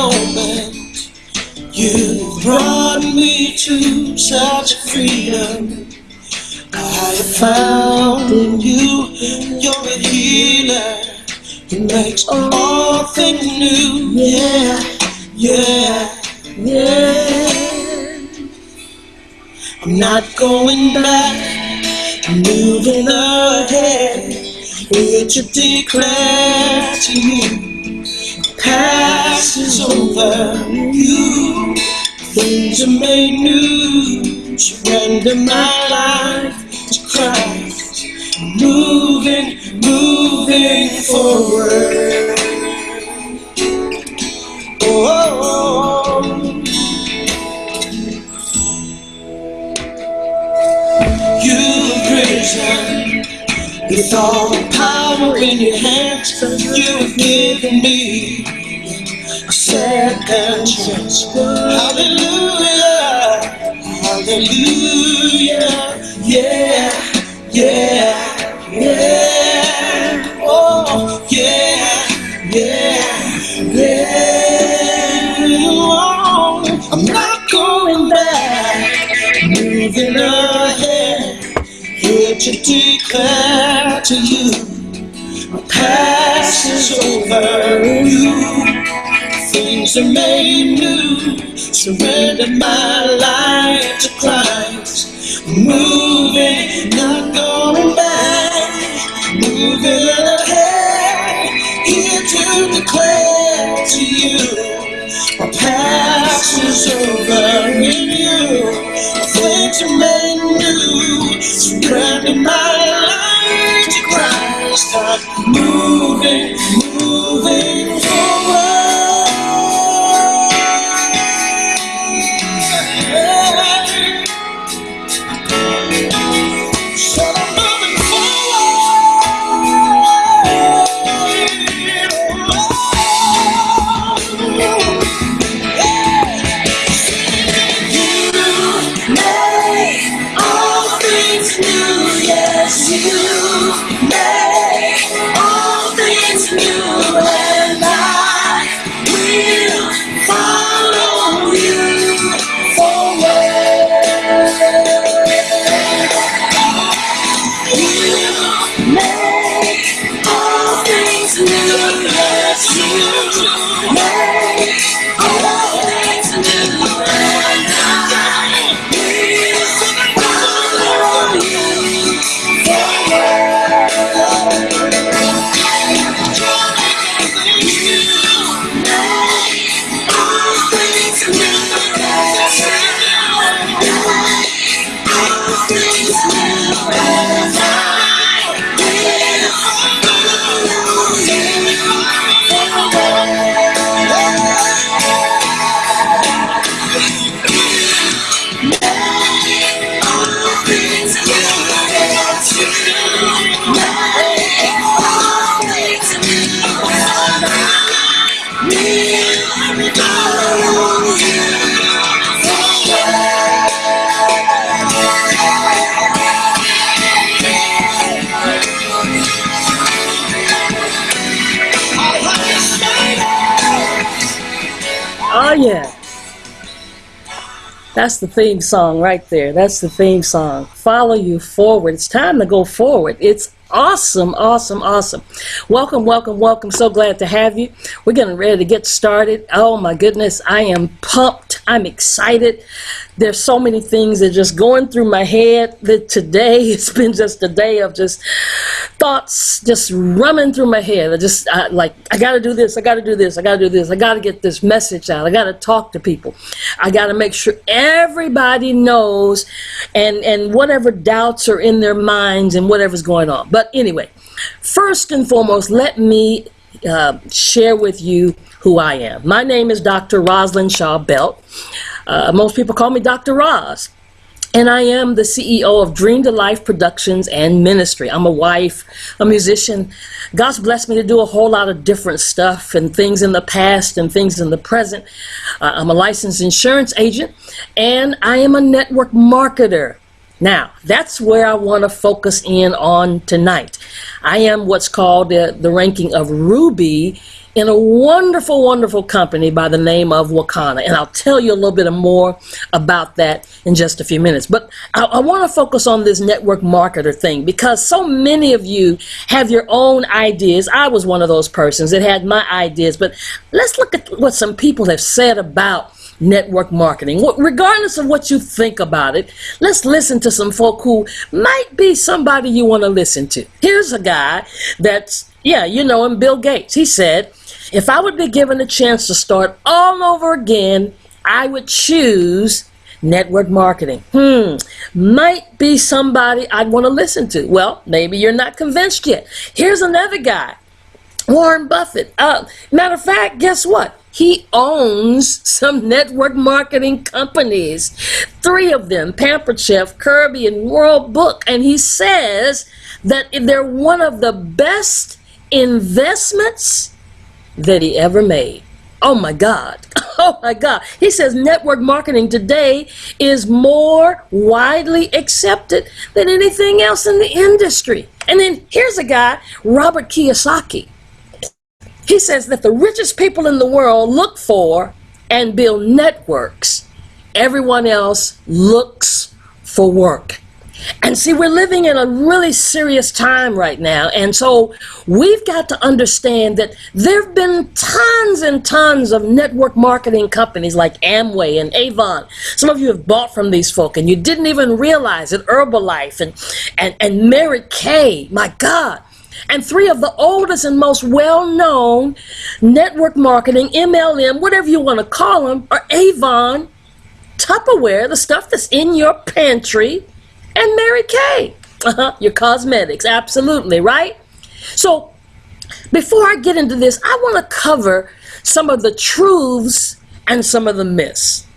moment. You brought me to such freedom. I have found in you, you're a healer. It makes all things new. Yeah, yeah, yeah. I'm not going back, I'm moving ahead. Here to declare to you, past is over. You, things are made new. Surrender my life to Christ. Moving, moving forward. Oh, you've risen with all the power in your hands. You've given me a second chance. Hallelujah, hallelujah, yeah, yeah, yeah, oh, yeah, yeah, yeah. Oh, I'm not going back, moving ahead. Here to declare to you, my past is over. You, things are made new. Surrender my life to Christ. Moving, not going back. Moving ahead. Here to declare to you, my past is over in you. Things are made new. Surrender my life to Christ. I'm moving, moving forward. So I'm moving Oh yeah, that's the theme song right there. That's the theme song. Follow you forward. It's time to go forward. It's awesome, awesome, awesome. Welcome, welcome, welcome. So glad to have you. We're getting ready to get started. Oh my goodness, I am pumped. I'm excited. There's so many things that are just going through my head that today it's been just a day of just thoughts just running through my head. I got to do this. I got to do this. I got to do this. I got to get this message out. I got to talk to people. I got to make sure everybody knows and whatever doubts are in their minds and whatever's going on. But anyway, first and foremost, let me share with you who I am. My name is Dr. Rosalind Shaw Belt. Most people call me Dr. Roz. And I am the CEO of Dream to Life Productions and Ministry. I'm a wife, a musician. God's blessed me to do a whole lot of different stuff and things in the past and things in the present. I'm a licensed insurance agent, and I am a network marketer. Now, that's where I want to focus in on tonight. I am what's called the ranking of Ruby in a wonderful, wonderful company by the name of Wakanna. And I'll tell you a little bit more about that in just a few minutes. But I want to focus on this network marketer thing because so many of you have your own ideas. I was one of those persons that had my ideas. But let's look at what some people have said about network marketing. Regardless of what you think about it, let's listen to some folk who might be somebody you want to listen to. Here's a guy that's, yeah, you know him, Bill Gates. He said, if I would be given a chance to start all over again, I would choose network marketing. Might be somebody I'd want to listen to. Well, maybe you're not convinced yet. Here's another guy, Warren Buffett. Matter of fact, guess what? He owns some network marketing companies, 3 of them, Pampered Chef, Kirby, and World Book. And he says that they're one of the best investments that he ever made. Oh my God. Oh my God. He says network marketing today is more widely accepted than anything else in the industry. And then here's a guy, Robert Kiyosaki. He says that the richest people in the world look for and build networks. Everyone else looks for work. And see, we're living in a really serious time right now. And so we've got to understand that there have been tons and tons of network marketing companies like Amway and Avon. Some of you have bought from these folk and you didn't even realize it. Herbalife and Mary Kay, my God. And 3 of the oldest and most well-known network marketing, MLM, whatever you want to call them, are Avon, Tupperware, the stuff that's in your pantry, and Mary Kay, your cosmetics, absolutely, right? So before I get into this, I want to cover some of the truths and some of the myths.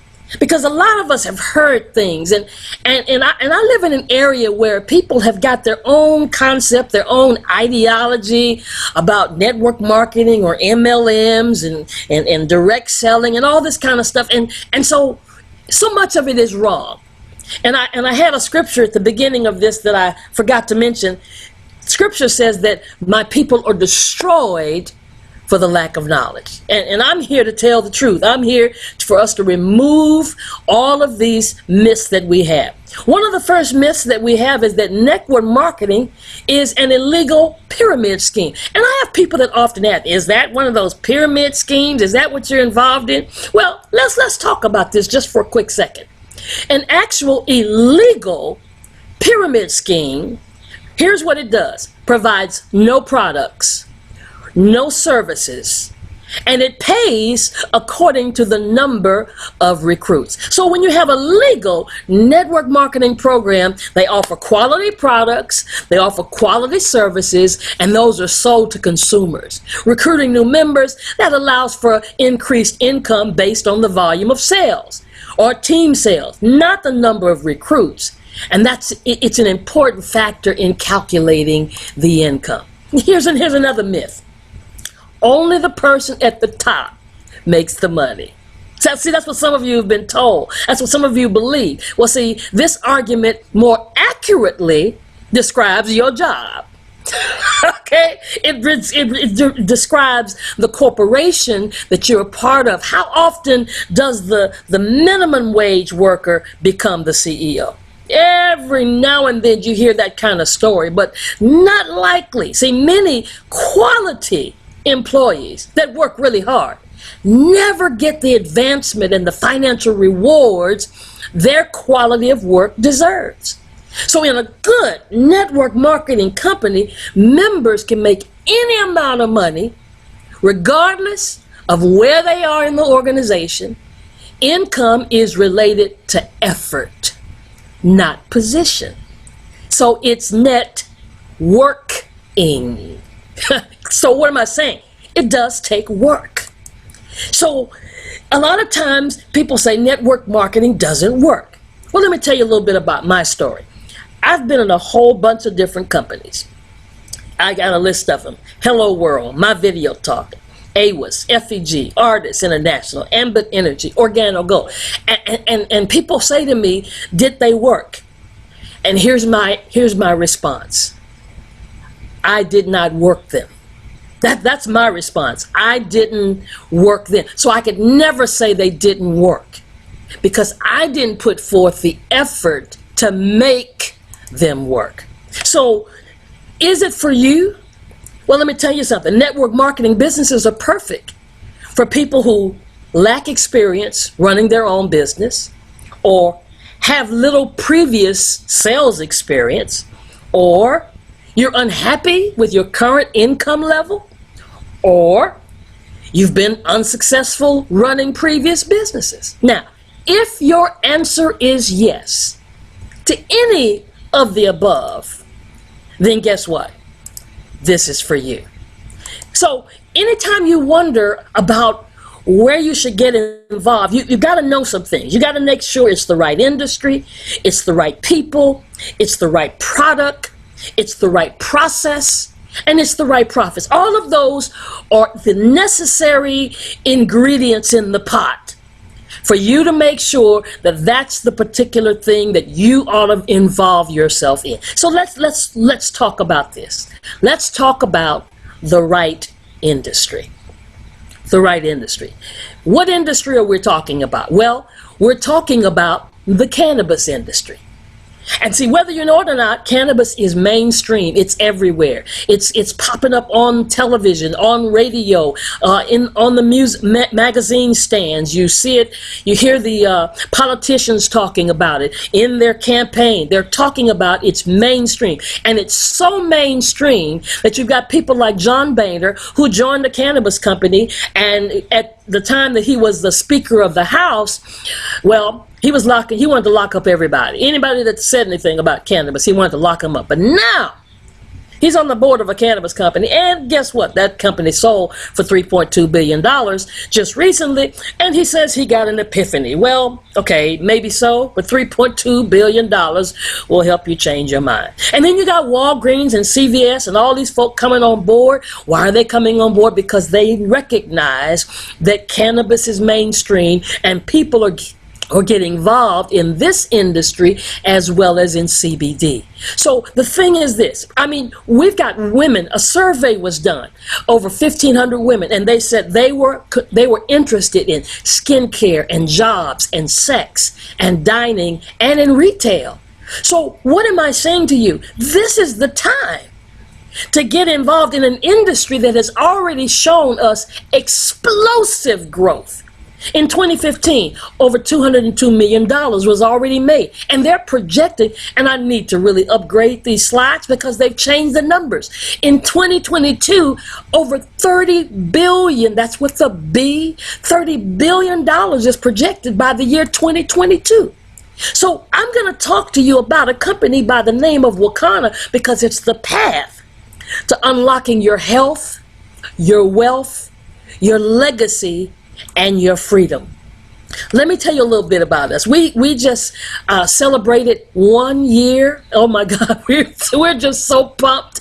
Because a lot of us have heard things, and I live in an area where people have got their own concept, their own ideology about network marketing or MLMs and direct selling and all this kind of stuff, and so much of it is wrong. And I had a scripture at the beginning of this that I forgot to mention. Scripture says that my people are destroyed for the lack of knowledge. And I'm here to tell the truth. I'm here for us to remove all of these myths that we have. One of the first myths that we have is that network marketing is an illegal pyramid scheme. And I have people that often ask, is that one of those pyramid schemes? Is that what you're involved in? Well, let's talk about this just for a quick second. An actual illegal pyramid scheme, here's what it does. Provides no products, no services, and it pays according to the number of recruits. So when you have a legal network marketing program, they offer quality products, they offer quality services, and those are sold to consumers. Recruiting new members, that allows for increased income based on the volume of sales or team sales, not the number of recruits. And it's an important factor in calculating the income. Here's another myth. Only the person at the top makes the money. So, see, that's what some of you have been told. That's what some of you believe. Well, see, this argument more accurately describes your job. Okay? It describes the corporation that you're a part of. How often does the minimum wage worker become the CEO? Every now and then you hear that kind of story, but not likely. See, many quality employees that work really hard never get the advancement and the financial rewards their quality of work deserves. So in a good network marketing company, members can make any amount of money regardless of where they are in the organization. Income is related to effort, not position. So it's net working. So what am I saying? It does take work. So a lot of times people say network marketing doesn't work. Well, let me tell you a little bit about my story. I've been in a whole bunch of different companies. I got a list of them. Hello World, My Video Talk, AWAS, FEG, Artists International, Ambit Energy, Organo Go. And people say to me, did they work? And here's my response. I did not work them. That's my response. I didn't work them. So I could never say they didn't work because I didn't put forth the effort to make them work. So is it for you? Well, let me tell you something. Network marketing businesses are perfect for people who lack experience running their own business, or have little previous sales experience, or you're unhappy with your current income level, or you've been unsuccessful running previous businesses. Now, if your answer is yes to any of the above, then guess what? This is for you. So anytime you wonder about where you should get involved, you got to know some things. You got to make sure it's the right industry, it's the right people, it's the right product, it's the right process, and it's the right profits. All of those are the necessary ingredients in the pot for you to make sure that that's the particular thing that you ought to involve yourself in. So let's talk about this. Let's talk about the right industry. The right industry. What industry are we talking about? Well, we're talking about the cannabis industry. And see, whether you know it or not, cannabis is mainstream. It's everywhere. It's popping up on television, on radio, on the music magazine stands. You see it. You hear the politicians talking about it in their campaign. They're talking about it's mainstream, and it's so mainstream that you've got people like John Boehner, who joined the cannabis company, and at the time that he was the Speaker of the House, well, he wanted to lock up everybody. Anybody that said anything about cannabis, he wanted to lock them up. But now, he's on the board of a cannabis company, and guess what? That company sold for $3.2 billion just recently, and he says he got an epiphany. Well, okay, maybe so, but $3.2 billion will help you change your mind. And then you got Walgreens and CVS and all these folk coming on board. Why are they coming on board? Because they recognize that cannabis is mainstream, and people are getting involved in this industry as well as in CBD. So the thing is this, I mean, we've got women, a survey was done, over 1,500 women, and they said they were interested in skincare and jobs and sex and dining and in retail. So what am I saying to you? This is the time to get involved in an industry that has already shown us explosive growth. In 2015, over $202 million was already made. And they're projecting, and I need to really upgrade these slides because they've changed the numbers. In 2022, over $30 billion, that's with a B, $30 billion is projected by the year 2022. So I'm going to talk to you about a company by the name of Wakanna because it's the path to unlocking your health, your wealth, your legacy, and your freedom. Let me tell you a little bit about us. We just celebrated 1 year. Oh my God, we're just so pumped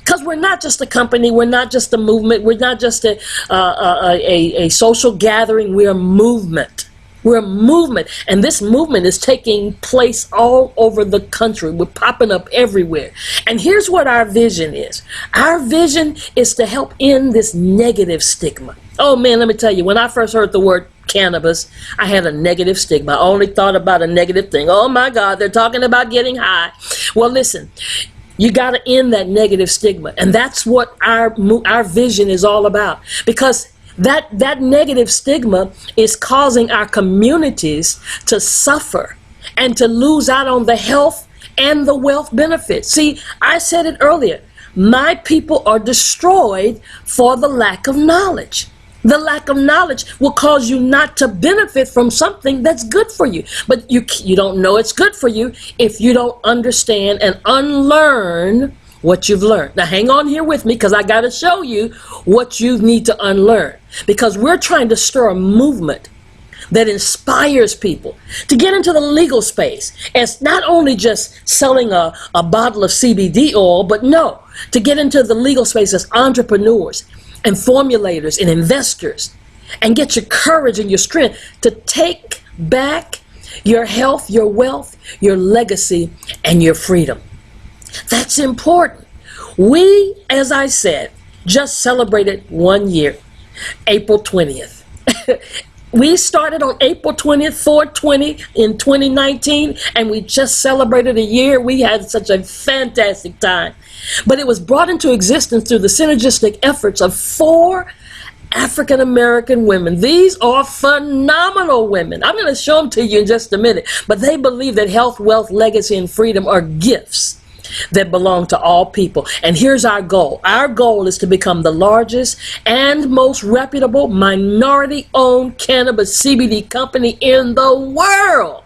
because we're not just a company, we're not just a movement, we're not just a social gathering. We're a movement. We're a movement, and this movement is taking place all over the country. We're popping up everywhere. And here's what our vision is. Our vision is to help end this negative stigma. Oh man, let me tell you, when I first heard the word cannabis, I had a negative stigma. I only thought about a negative thing. Oh my God, they're talking about getting high. Well, listen, you got to end that negative stigma, and that's what our vision is all about, because that negative stigma is causing our communities to suffer and to lose out on the health and the wealth benefits. See, I said it earlier, my people are destroyed for the lack of knowledge. The lack of knowledge will cause you not to benefit from something that's good for you. But you don't know it's good for you if you don't understand and unlearn what you've learned. Now hang on here with me because I got to show you what you need to unlearn, because we're trying to stir a movement that inspires people to get into the legal space. It's not only just selling a bottle of CBD oil, but no, to get into the legal space as entrepreneurs and formulators and investors, and get your courage and your strength to take back your health, your wealth, your legacy, and your freedom. That's important. We, as I said, just celebrated 1 year, April 20th. We started on April 20th, 4/20 in 2019, and we just celebrated a year. We had such a fantastic time. But it was brought into existence through the synergistic efforts of 4 African American women. These are phenomenal women. I'm going to show them to you in just a minute. But they believe that health, wealth, legacy, and freedom are gifts that belong to all people. And here's our goal. Our goal is to become the largest and most reputable minority-owned cannabis CBD company in the world.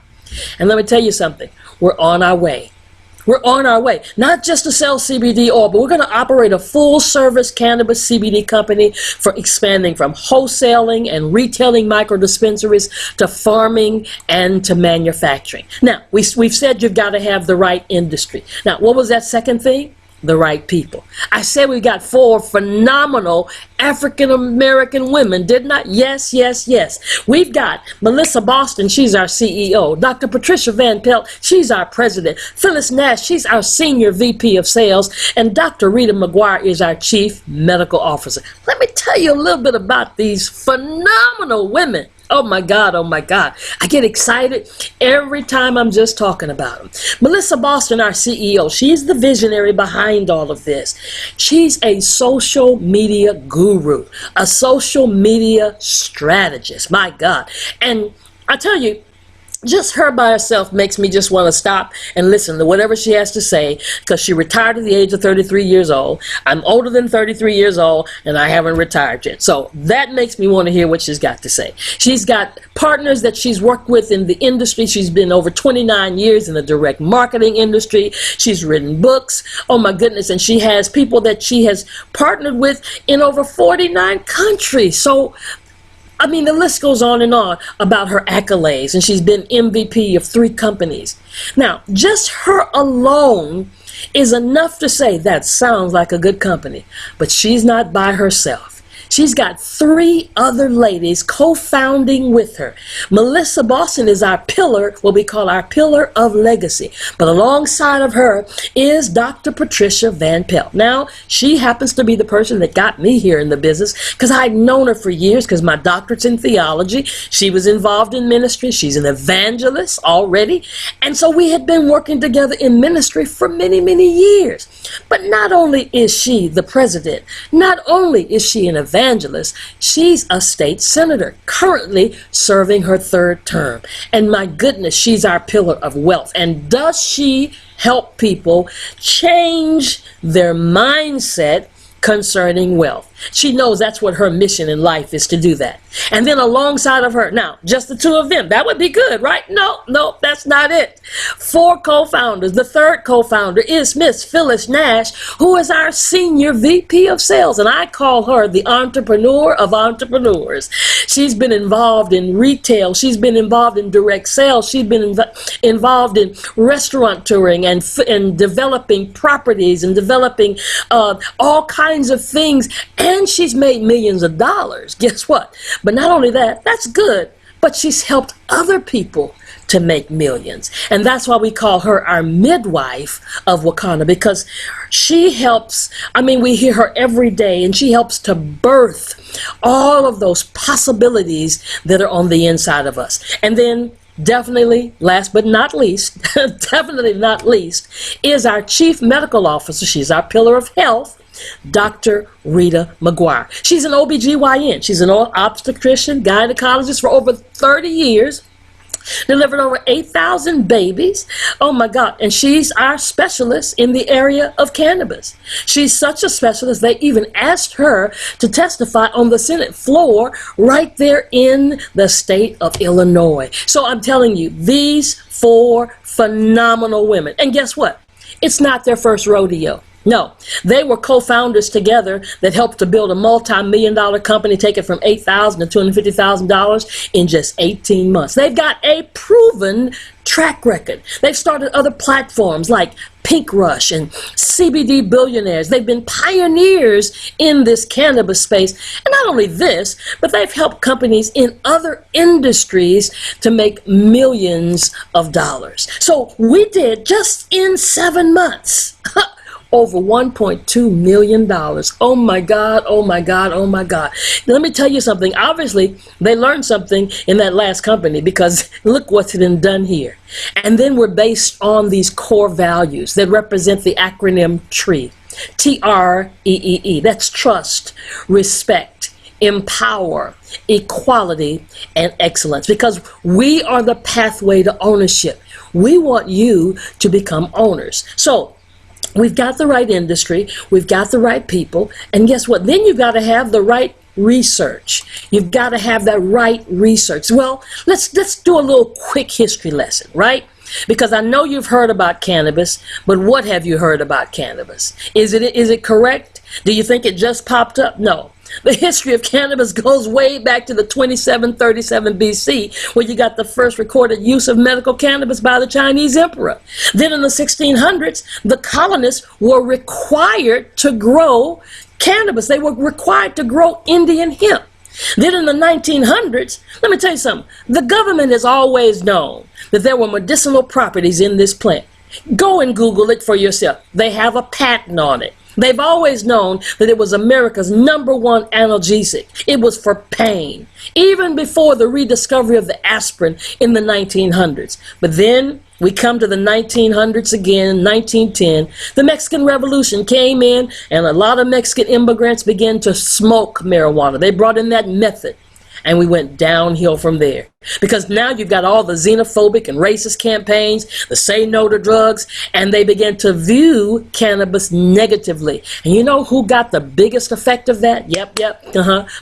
And let me tell you something. We're on our way. We're on our way, not just to sell CBD oil, but we're going to operate a full-service cannabis CBD company for expanding from wholesaling and retailing micro-dispensaries to farming and to manufacturing. Now, we've said you've got to have the right industry. Now, what was that second thing? The right people. I said we got 4 phenomenal African-American women, didn't I? Yes, yes, yes. We've got Melissa Boston, she's our CEO. Dr. Patricia Van Pelt, she's our president. Phyllis Nash, she's our senior VP of sales. And Dr. Rita McGuire is our chief medical officer. Let me tell you a little bit about these phenomenal women. Oh my God, oh my God. I get excited every time I'm just talking about them. Melissa Boston, our CEO, she's the visionary behind all of this. She's a social media guru, a social media strategist. My God. And I tell you, just her by herself makes me just want to stop and listen to whatever she has to say, because she retired at the age of 33 years old. I'm older than 33 years old, and I haven't retired yet. So that makes me want to hear what she's got to say. She's got partners that she's worked with in the industry. She's been over 29 years in the direct marketing industry. She's written books. Oh my goodness. And she has people that she has partnered with in over 49 countries. So I mean, the list goes on and on about her accolades, and she's been MVP of 3 companies. Now, just her alone is enough to say that sounds like a good company, but she's not by herself. She's got 3 other ladies co-founding with her. Melissa Boston is our pillar, what we call our pillar of legacy. But alongside of her is Dr. Patricia Van Pelt. Now, she happens to be the person that got me here in the business, because I'd known her for years, because my doctorate's in theology. She was involved in ministry. She's an evangelist already. And so we had been working together in ministry for many, many years. But not only is she the president, not only is she an evangelist, she's a state senator, currently serving her 3rd term. And my goodness, she's our pillar of wealth. And does she help people change their mindset concerning wealth? She knows that's what her mission in life is, to do that. And then alongside of her, now, just the 2 of them, that would be good, right? No, that's not it. 4 co-founders. The 3rd co-founder is Miss Phyllis Nash, who is our senior VP of sales, and I call her the entrepreneur of entrepreneurs. She's been involved in retail. She's been involved in direct sales. She's been involved in restaurant touring and developing properties and developing all kinds of things. And she's made millions of dollars. Guess what? But not only that, that's good, but she's helped other people to make millions. And that's why we call her our midwife of Wakanna, because she helps, I mean, we hear her every day, and she helps to birth all of those possibilities that are on the inside of us. And then definitely, last but not least, definitely not least, is our chief medical officer. She's our pillar of health, Dr. Rita McGuire. She's an OBGYN. She's an obstetrician, gynecologist for over 30 years. Delivered over 8,000 babies. Oh my God. And she's our specialist in the area of cannabis. She's such a specialist, they even asked her to testify on the Senate floor right there in the state of Illinois. So I'm telling you, these 4 phenomenal women. And guess what? It's not their first rodeo. No, they were co-founders together that helped to build a multi-million-dollar company, take it from $8,000 to $250,000 in just 18 months. They've got a proven track record. They've started other platforms like Pink Rush and CBD Billionaires. They've been pioneers in this cannabis space. And not only this, but they've helped companies in other industries to make millions of dollars. So we did just in 7 months. Over $1.2 million. Oh my God, oh my God, oh my God. Now, let me tell you something. Obviously, they learned something in that last company, because look what's been done here. And then we're based on these core values that represent the acronym TREE. TREEE. That's trust, respect, empower, equality, and excellence. Because we are the pathway to ownership. We want you to become owners. So, we've got the right industry, we've got the right people, and guess what? Then you've got to have the right research. You've got to have that right research. Well, let's do a little quick history lesson, right? Because I know you've heard about cannabis, but what have you heard about cannabis? Is it correct? Do you think it just popped up? No. The history of cannabis goes way back to the 2737 BC, where you got the first recorded use of medical cannabis by the Chinese emperor. Then in the 1600s, the colonists were required to grow cannabis. They were required to grow Indian hemp. Then in the 1900s, let me tell you something. The government has always known that there were medicinal properties in this plant. Go and Google it for yourself. They have a patent on it. They've always known that it was America's #1 analgesic. It was for pain, even before the rediscovery of the aspirin in the 1900s. But then we come to the 1900s again, 1910. The Mexican Revolution came in, and a lot of Mexican immigrants began to smoke marijuana. They brought in that method. And we went downhill from there. Because now you've got all the xenophobic and racist campaigns, the say no to drugs, and they began to view cannabis negatively. And you know who got the biggest effect of that?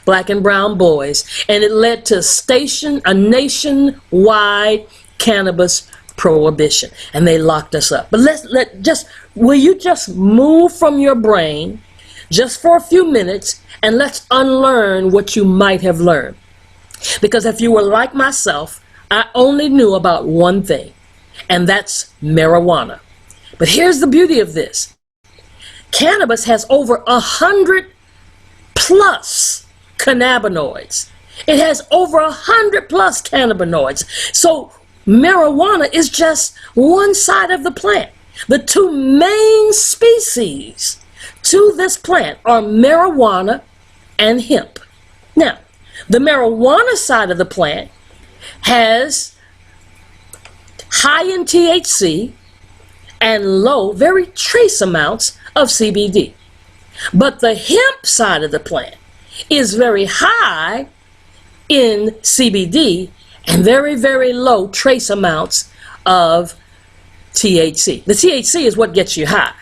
Black and brown boys. And it led to a nationwide cannabis prohibition. And they locked us up. But will you just move from your brain just for a few minutes, and let's unlearn what you might have learned. Because if you were like myself, I only knew about one thing, and that's marijuana. But here's the beauty of this. Cannabis has over 100 plus cannabinoids. It has over 100 plus cannabinoids. So marijuana is just one side of the plant. The two main species to this plant are marijuana and hemp. Now, the marijuana side of the plant has high in THC and low, very trace amounts of CBD. But the hemp side of the plant is very high in CBD and very, very low trace amounts of THC. The THC is what gets you high.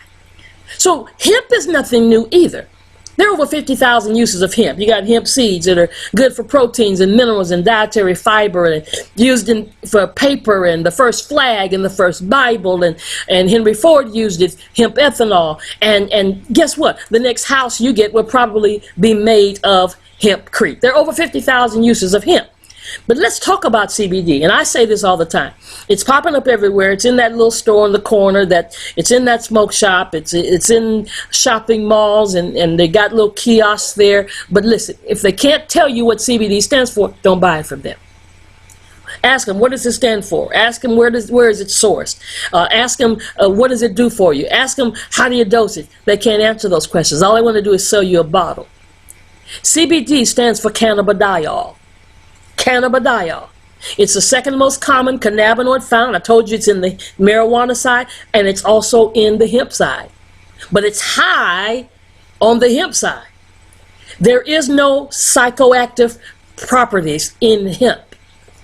So hemp is nothing new either. There are over 50,000 uses of hemp. You got hemp seeds that are good for proteins and minerals and dietary fiber, and used for paper, and the first flag and the first Bible, and Henry Ford used it, hemp ethanol. And guess what? The next house you get will probably be made of hempcrete. There are over 50,000 uses of hemp. But let's talk about CBD. And I say this all the time. It's popping up everywhere. It's in that little store in the corner. It's in that smoke shop. It's in shopping malls, and they got little kiosks there. But listen, if they can't tell you what CBD stands for, don't buy it from them. Ask them, what does it stand for? Ask them, where is it sourced? Ask them, what does it do for you? Ask them, how do you dose it? They can't answer those questions. All they want to do is sell you a bottle. CBD stands for cannabidiol. Cannabidiol. It's the second most common cannabinoid found. I told you it's in the marijuana side, and it's also in the hemp side. But it's high on the hemp side. There is no psychoactive properties in hemp.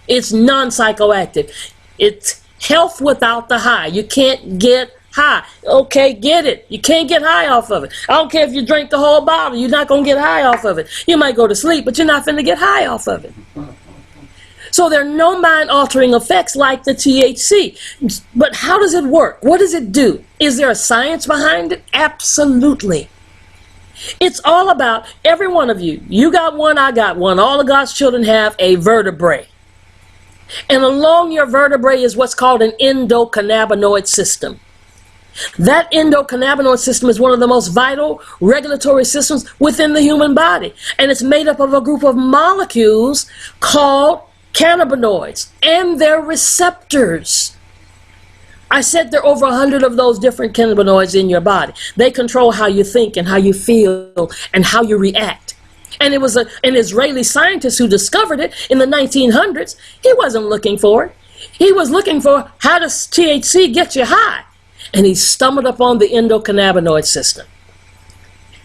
It's non-psychoactive. It's health without the high. You can't get high. Okay, get it. You can't get high off of it. I don't care if you drink the whole bottle. You're not going to get high off of it. You might go to sleep, but you're not going to get high off of it. So there are no mind-altering effects like the THC. But how does it work? What does it do? Is there a science behind it? Absolutely. It's all about every one of you. You got one, I got one. All of God's children have a vertebrae. And along your vertebrae is what's called an endocannabinoid system. That endocannabinoid system is one of the most vital regulatory systems within the human body. And it's made up of a group of molecules called cannabinoids and their receptors. I said there are over 100 of those different cannabinoids in your body. They control how you think and how you feel and how you react. And it was an Israeli scientist who discovered it in the 1900s. He wasn't looking for it. He was looking for how does THC get you high? And he stumbled upon the endocannabinoid system.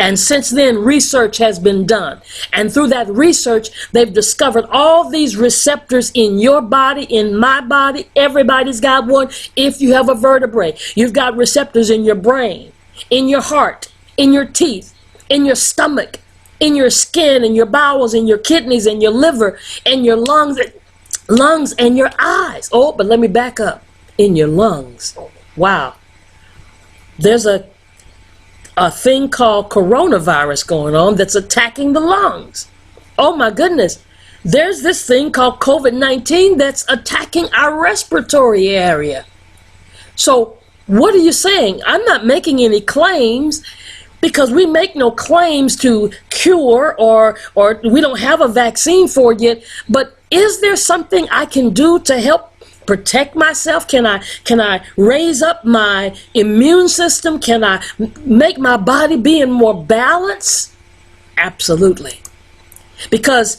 And since then, research has been done. And through that research, they've discovered all these receptors in your body, in my body. Everybody's got one. If you have a vertebrae, you've got receptors in your brain, in your heart, in your teeth, in your stomach, in your skin, in your bowels, in your kidneys, in your liver, in your lungs and your eyes. Oh, but let me back up. In your lungs. Wow. There's a thing called coronavirus going on that's attacking the lungs. Oh my goodness. There's this thing called COVID-19 that's attacking our respiratory area. So what are you saying? I'm not making any claims, because we make no claims to cure or we don't have a vaccine for it yet. But is there something I can do to help protect myself? Can I raise up my immune system? Can I make my body be in more balance? Absolutely. Because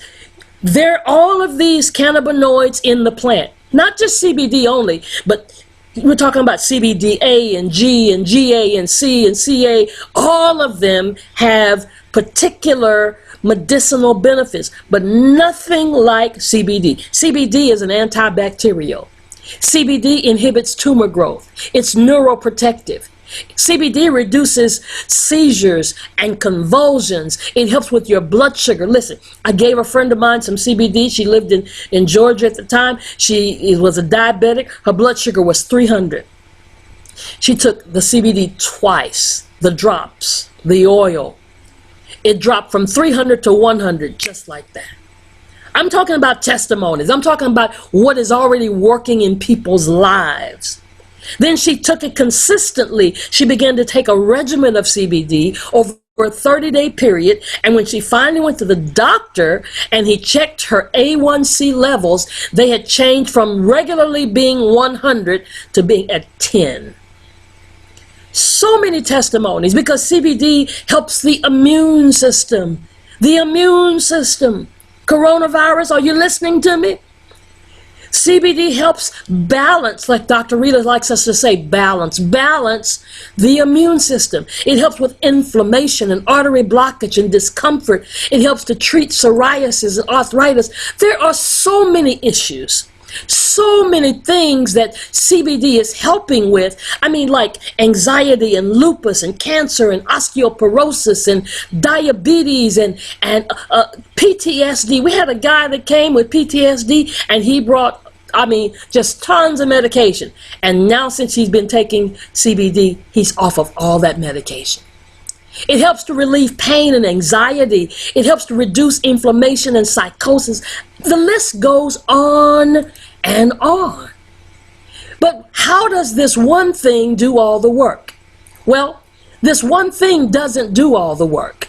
there are all of these cannabinoids in the plant, not just CBD only, but we're talking about CBDA and G and GA and C and CA. All of them have particular medicinal benefits, but nothing like CBD. CBD is an antibacterial. CBD inhibits tumor growth. It's neuroprotective. CBD reduces seizures and convulsions. It helps with your blood sugar. Listen, I gave a friend of mine some CBD. She lived in Georgia at the time. She was a diabetic. Her blood sugar was 300. She took the CBD twice, the drops, the oil. It dropped from 300 to 100, just like that. I'm talking about testimonies. I'm talking about what is already working in people's lives. Then she took it consistently. She began to take a regimen of CBD over a 30-day period. And when she finally went to the doctor and he checked her A1C levels, they had changed from regularly being 100 to being at 10. So many testimonies, because CBD helps the immune system. The immune system. Coronavirus, are you listening to me? CBD helps balance, like Dr. Rita likes us to say, balance the immune system. It helps with inflammation and artery blockage and discomfort. It helps to treat psoriasis and arthritis. There are so many issues, so many things that CBD is helping with. I mean, like anxiety and lupus and cancer and osteoporosis and diabetes and PTSD. We had a guy that came with PTSD and he brought, just tons of medication. And now since he's been taking CBD, he's off of all that medication. It helps to relieve pain and anxiety. It helps to reduce inflammation and psychosis. The list goes on and on. But how does this one thing do all the work? Well, this one thing doesn't do all the work.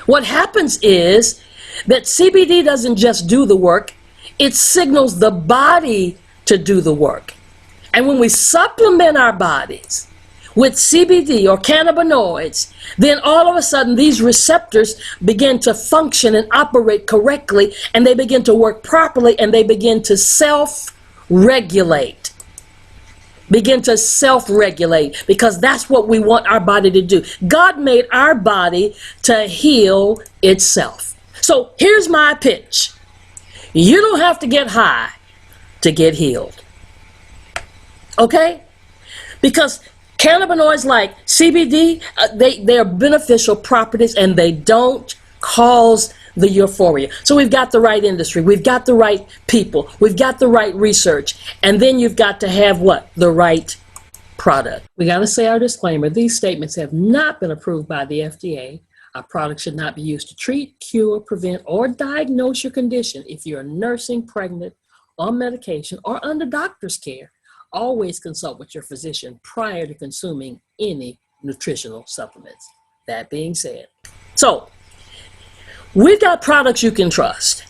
What happens is that CBD doesn't just do the work, it signals the body to do the work. And when we supplement our bodies with CBD or cannabinoids, then all of a sudden these receptors begin to function and operate correctly, and they begin to work properly, and they begin to self-regulate. Because that's what we want our body to do. God made our body to heal itself. So here's my pitch. You don't have to get high to get healed. Okay? Because cannabinoids like CBD, they are beneficial properties and they don't cause the euphoria. So we've got the right industry, we've got the right people, we've got the right research, and then you've got to have what? The right product. We got to say our disclaimer. These statements have not been approved by the FDA. Our product should not be used to treat, cure, prevent, or diagnose your condition. If you're nursing, pregnant, on medication, or under doctor's care, always consult with your physician prior to consuming any nutritional supplements. That being said, so we've got products you can trust.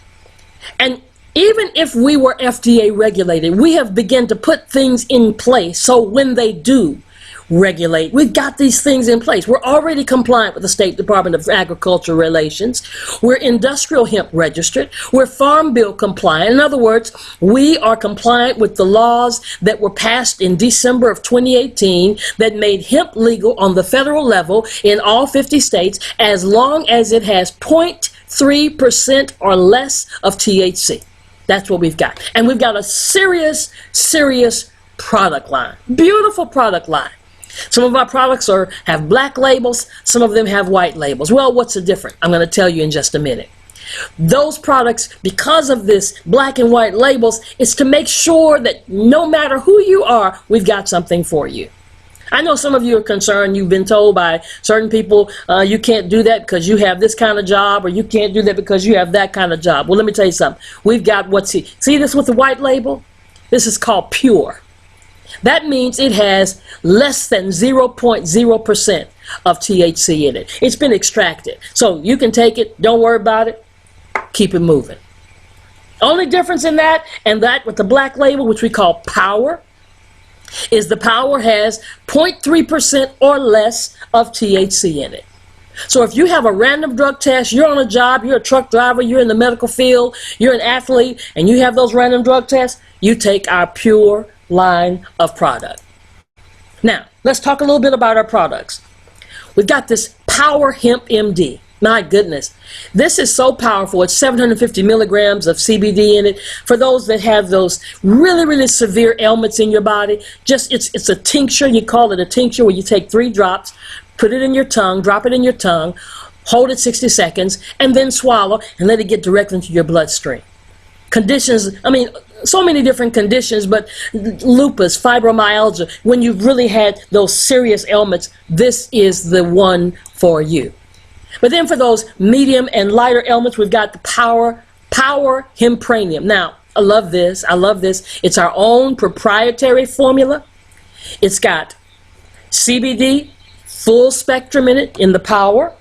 And even if we were FDA regulated, we have begun to put things in place so when they do regulate, we've got these things in place. We're already compliant with the State Department of Agriculture regulations. We're industrial hemp registered. We're Farm Bill compliant. In other words, we are compliant with the laws that were passed in December of 2018 that made hemp legal on the federal level in all 50 states as long as it has 0.3% or less of THC. That's what we've got. And we've got a serious product line. Beautiful product line. Some of our products have black labels. Some of them have white labels. Well, what's the difference? I'm going to tell you in just a minute. Those products, because of this black and white labels, is to make sure that no matter who you are, we've got something for you. I know some of you are concerned. You've been told by certain people, you can't do that because you have this kind of job, or you can't do that because you have that kind of job. Well, let me tell you something. We've got see this with the white label? This is called pure. That means it has less than 0.0% of THC in it. It's been extracted. So you can take it, don't worry about it, keep it moving. Only difference in that and that with the black label, which we call power, is the power has 0.3% or less of THC in it. So if you have a random drug test, you're on a job, you're a truck driver, you're in the medical field, you're an athlete, and you have those random drug tests, you take our pure line of product. Now, let's talk a little bit about our products. We've got this Power Hemp MD. My goodness, this is so powerful. It's 750 milligrams of CBD in it. For those that have those really severe ailments in your body, it's a tincture. You call it a tincture, where you take 3 drops, put it in your tongue, drop it in your tongue, hold it 60 seconds, and then swallow and let it get directly into your bloodstream. Conditions, so many different conditions, but lupus, fibromyalgia, when you've really had those serious ailments, this is the one for you. But then for those medium and lighter ailments, we've got the Power Hempranium. Now, I love this. It's our own proprietary formula. It's got CBD, full spectrum in it, in the Power.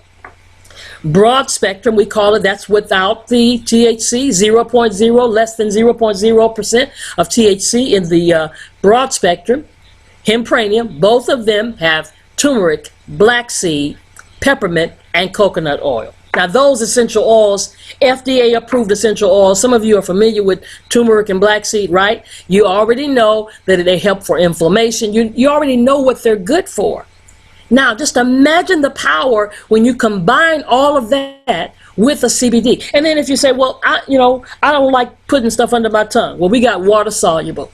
Broad spectrum, we call it, that's without the THC, 0.0, less than 0.0% of THC in the broad spectrum. Hempranium, both of them have turmeric, black seed, peppermint, and coconut oil. Now those essential oils, FDA approved essential oils, some of you are familiar with turmeric and black seed, right? You already know that they help for inflammation. You already know what they're good for. Now just imagine the power when you combine all of that with a CBD. And then if you say, well, I don't like putting stuff under my tongue. Well, we got water soluble.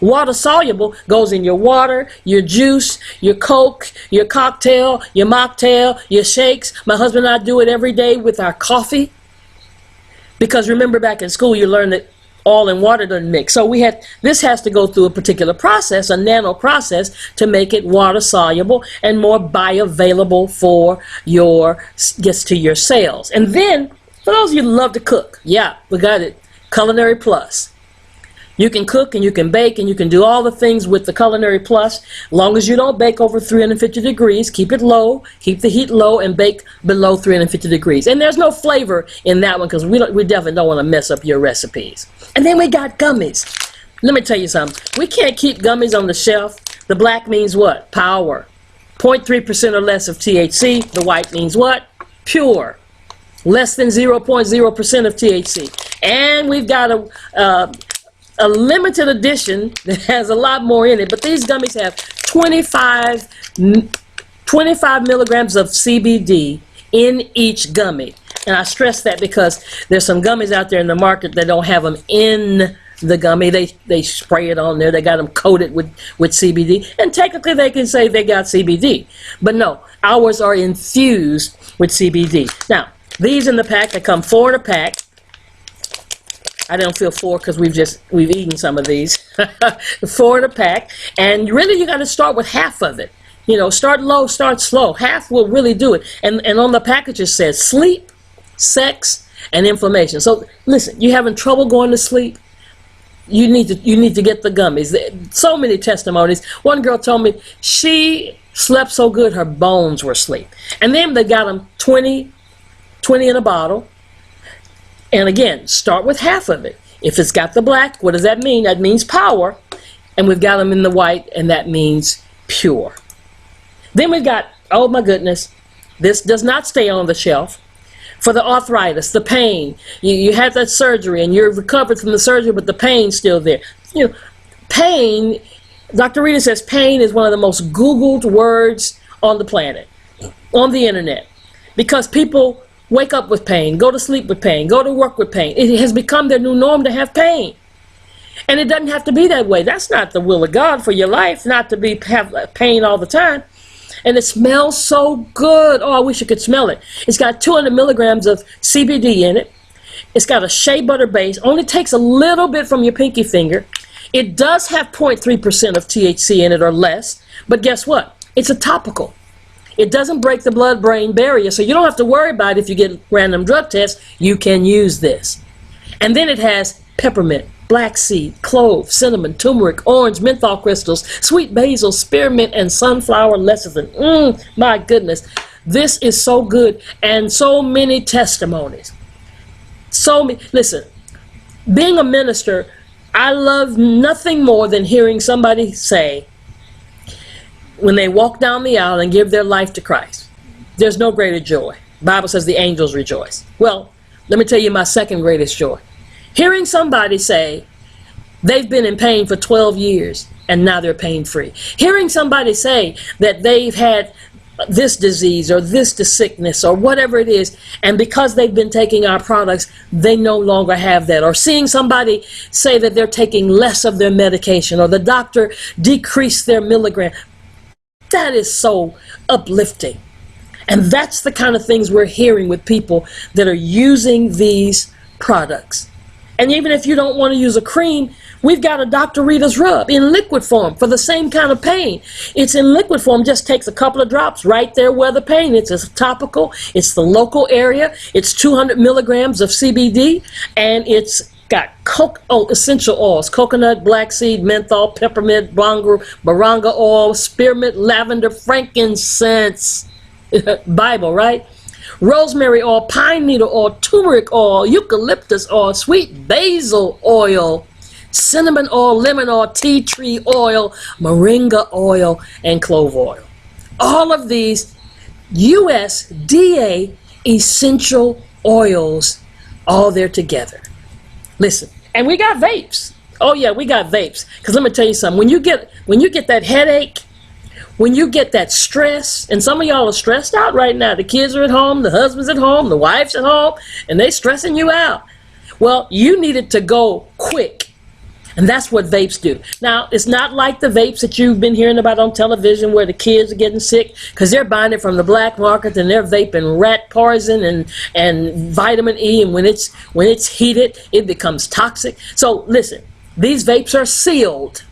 Water soluble goes in your water, your juice, your Coke, your cocktail, your mocktail, your shakes. My husband and I do it every day with our coffee. Because remember, back in school, you learned that oil and water doesn't mix. So this has to go through a particular process, a nano process, to make it water soluble and more bioavailable for gets to your cells. And then, for those of you who love to cook, yeah, we got it. Culinary Plus. You can cook and you can bake and you can do all the things with the Culinary Plus, as long as you don't bake over 350 degrees. Keep it low, keep the heat low, and bake below 350 degrees. And there's no flavor in that one because we definitely don't want to mess up your recipes. And then we got gummies. Let me tell you something. We can't keep gummies on the shelf. The black means what? Power. 0.3% or less of THC. The white means what? Pure. Less than 0.0% of THC. And we've got a limited edition that has a lot more in it, but these gummies have 25 milligrams of CBD in each gummy. And I stress that because there's some gummies out there in the market that don't have them in the gummy. They spray it on there. They got them coated with CBD. And technically they can say they got CBD. But no, ours are infused with CBD. Now, These in the pack, they come 4 in a pack. I don't feel 4 because we've eaten some of these. 4 in a pack, and really you got to start with half of it. You know, start low, start slow. Half will really do it. And on the package it says sleep, sex, and inflammation. So listen, you having trouble going to sleep? You need to get the gummies. So many testimonies. One girl told me she slept so good her bones were asleep. And then they got them 20 in a bottle. And again, start with half of it. If it's got the black, what does that mean? That means power. And we've got them in the white, and that means pure. Then we've got, oh my goodness, this does not stay on the shelf. For the arthritis, the pain, you had that surgery and you're recovered from the surgery, but the pain's still there. You know, pain, Dr. Rita says pain is one of the most Googled words on the planet, on the internet, because people wake up with pain, go to sleep with pain, go to work with pain. It has become their new norm to have pain. And it doesn't have to be that way. That's not the will of God for your life, not to have pain all the time. And it smells so good. Oh, I wish you could smell it. It's got 200 milligrams of CBD in it. It's got a shea butter base. Only takes a little bit from your pinky finger. It does have 0.3% of THC in it or less. But guess what? It's a topical. It doesn't break the blood-brain barrier, so you don't have to worry about it if you get random drug tests. You can use this. And then it has peppermint, black seed, clove, cinnamon, turmeric, orange, menthol crystals, sweet basil, spearmint, and sunflower lecithin. My goodness. This is so good, and so many testimonies. Listen, being a minister, I love nothing more than hearing somebody say, when they walk down the aisle and give their life to Christ, there's no greater joy. The Bible says the angels rejoice. Well, let me tell you my second greatest joy. Hearing somebody say they've been in pain for 12 years and now they're pain-free. Hearing somebody say that they've had this disease or this sickness or whatever it is, and because they've been taking our products, they no longer have that. Or seeing somebody say that they're taking less of their medication, or the doctor decreased their milligram. That is so uplifting. And that's the kind of things we're hearing with people that are using these products. And even if you don't want to use a cream, we've got a Dr. Rita's rub in liquid form for the same kind of pain. It's in liquid form, just takes a couple of drops right there where the pain is. It's topical, it's the local area, it's 200 milligrams of CBD, and it's got essential oils: coconut, black seed, menthol, peppermint, baranga oil, spearmint, lavender, frankincense, Bible, right? Rosemary oil, pine needle oil, turmeric oil, eucalyptus oil, sweet basil oil, cinnamon oil, lemon oil, tea tree oil, moringa oil, and clove oil. All of these USDA essential oils, all there together. Listen, and we got vapes. Oh yeah, we got vapes. Because let me tell you something. When you get that headache, when you get that stress, and some of y'all are stressed out right now. The kids are at home, the husband's at home, the wife's at home, and they stressing you out. Well, you need it to go quick. And that's what vapes do. Now, it's not like the vapes that you've been hearing about on television where the kids are getting sick because they're buying it from the black market and they're vaping rat poison and vitamin E, and when it's heated, it becomes toxic. So listen, these vapes are sealed,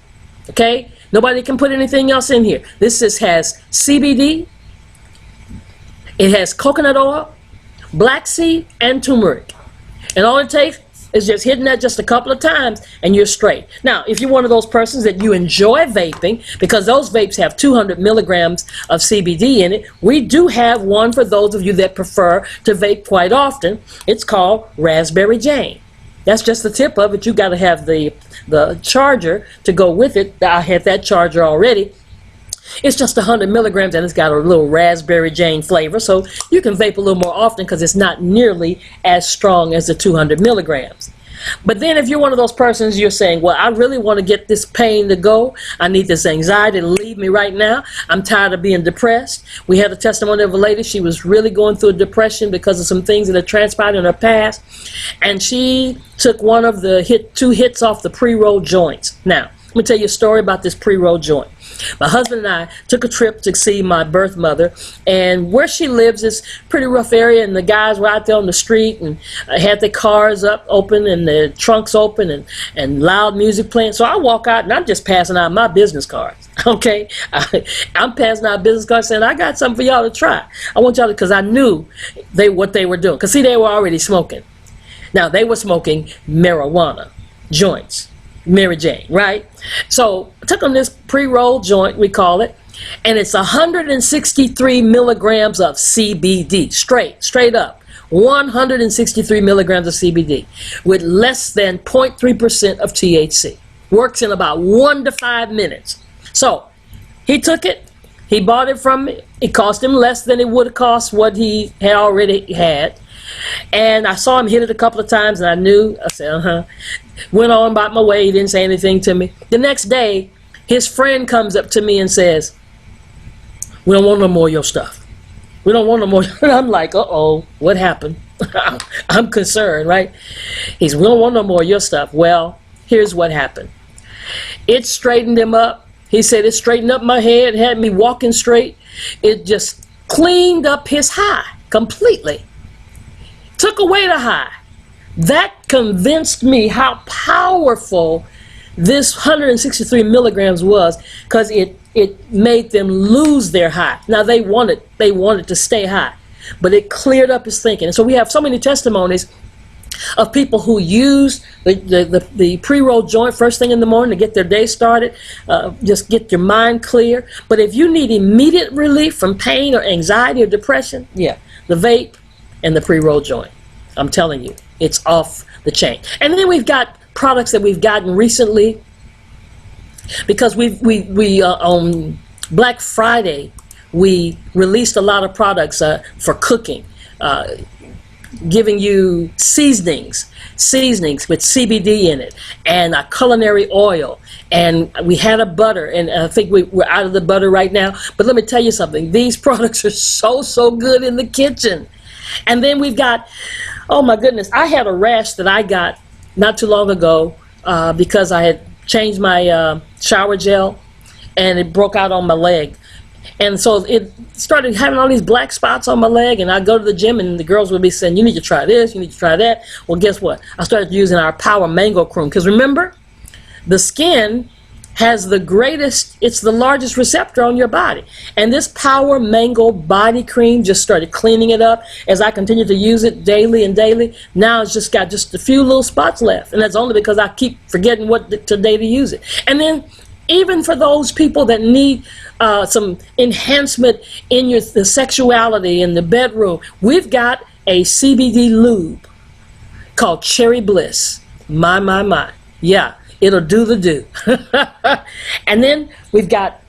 okay? Nobody can put anything else in here. This has CBD, it has coconut oil, black seed, and turmeric. And all it takes is just hitting that just a couple of times and you're straight. Now, if you're one of those persons that you enjoy vaping, because those vapes have 200 milligrams of CBD in it, we do have one for those of you that prefer to vape quite often. It's called Raspberry Jane. That's just the tip of it. You got to have the charger to go with it. I had that charger already. It's just 100 milligrams and it's got a little Raspberry Jane flavor, so you can vape a little more often because it's not nearly as strong as the 200 milligrams. But then if you're one of those persons, you're saying, well, I really want to get this pain to go. I need this anxiety to leave me right now. I'm tired of being depressed. We had a testimony of a lady. She was really going through a depression because of some things that had transpired in her past. And she took one of the two hits off the pre-roll joints. Now, Let me tell you a story about this pre-roll joint. My husband and I took a trip to see my birth mother, and where she lives is a pretty rough area, and the guys were out there on the street and had their cars up open and the trunks open and loud music playing. So I walk out and I'm just passing out my business cards. Okay, I'm passing out business cards saying, I got something for y'all to try. I want y'all to, because I knew what they were doing. Because see, they were already smoking. Now, they were smoking marijuana joints. Mary Jane, right? So I took them this pre-roll joint, we call it, and it's 163 milligrams of CBD, straight up, 163 milligrams of CBD with less than 0.3% of THC. Works in about 1 to 5 minutes. So he took it, he bought it from me. It cost him less than it would have cost what he had already had. And I saw him hit it a couple of times, and I knew. I said, Went on about my way. He didn't say anything to me. The next day, his friend comes up to me and says, we don't want no more of your stuff. We don't want no more. And I'm like, uh-oh, what happened? I'm concerned, right? He said, we don't want no more of your stuff. Well, here's what happened. It straightened him up. He said it straightened up my head, had me walking straight. It just cleaned up his high completely. Took away the high. That convinced me how powerful this 163 milligrams was, because it made them lose their high. Now they wanted to stay high, but it cleared up his thinking. And so we have so many testimonies of people who use the pre-roll joint first thing in the morning to get their day started, just get your mind clear. But if you need immediate relief from pain or anxiety or depression, yeah, the vape and the pre-roll joint. I'm telling you, it's off the chain. And then we've got products that we've gotten recently, because we on Black Friday we released a lot of products for cooking, giving you seasonings with CBD in it, and a culinary oil, and we had a butter, and I think we're out of the butter right now. But let me tell you something, these products are so good in the kitchen. And then we've got, oh my goodness, I had a rash that I got not too long ago because I had changed my shower gel, and it broke out on my leg. And so it started having all these black spots on my leg, and I go to the gym and the girls would be saying, you need to try this, you need to try that. Well, guess what? I started using our Power Mango Cream, because remember, the skin has it's the largest receptor on your body. And this Power Mango Body Cream just started cleaning it up as I continued to use it daily and daily. Now it's just got just a few little spots left, and that's only because I keep forgetting today to use it. And then even for those people that need some enhancement in the sexuality in the bedroom, we've got a CBD lube called Cherry Bliss. My. Yeah, it'll do the do. And then we've got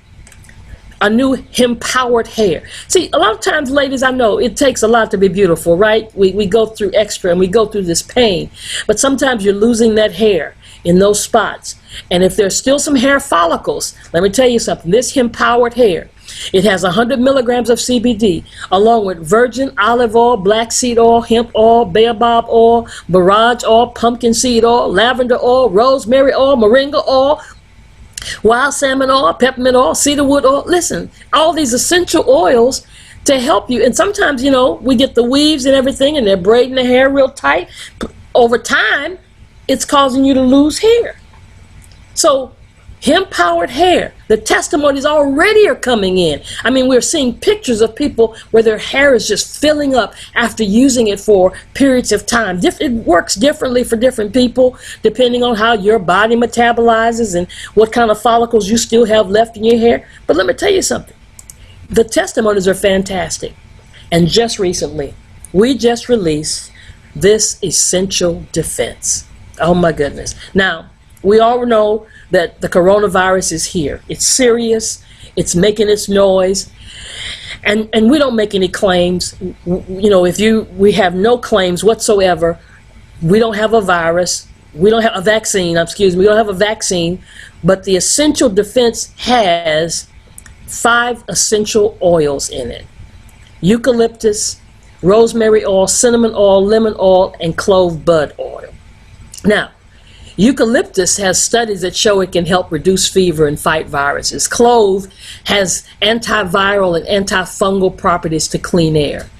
a new hemp-powered hair. See, a lot of times, ladies, I know it takes a lot to be beautiful, right? We go through extra and we go through this pain. But sometimes you're losing that hair in those spots. And if there's still some hair follicles, let me tell you something. This hemp-powered hair, it has 100 milligrams of CBD, along with virgin olive oil, black seed oil, hemp oil, baobab oil, borage oil, pumpkin seed oil, lavender oil, rosemary oil, moringa oil, wild salmon oil, peppermint oil, cedarwood oil. Listen, all these essential oils to help you. And sometimes, you know, we get the weaves and everything, and they're braiding the hair real tight. Over time, it's causing you to lose hair. So hemp-powered hair, the testimonies already are coming in. I mean, we're seeing pictures of people where their hair is just filling up after using it for periods of time. It works differently for different people, depending on how your body metabolizes and what kind of follicles you still have left in your hair. But let me tell you something. The testimonies are fantastic. And just recently, we just released this essential defense. Oh my goodness. Now, we all know that the coronavirus is here. It's serious. It's making its noise. And we don't make any claims. You know, we have no claims whatsoever. We don't have a virus. We don't have a vaccine, we don't have a vaccine. But the essential defense has 5 essential oils in it. Eucalyptus, rosemary oil, cinnamon oil, lemon oil, and clove bud oil. Now, Eucalyptus has studies that show it can help reduce fever and fight viruses. Clove has antiviral and antifungal properties to clean air.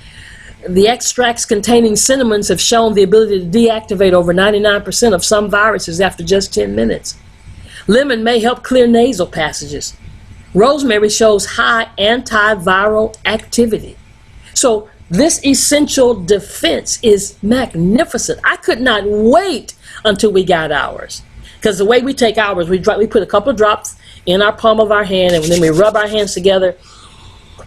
The extracts containing cinnamons have shown the ability to deactivate over 99% of some viruses after just 10 minutes. Lemon may help clear nasal passages. Rosemary shows high antiviral activity. So this essential defense is magnificent. I could not wait until we got ours. Because the way we take ours, we put a couple of drops in our palm of our hand, and then we rub our hands together,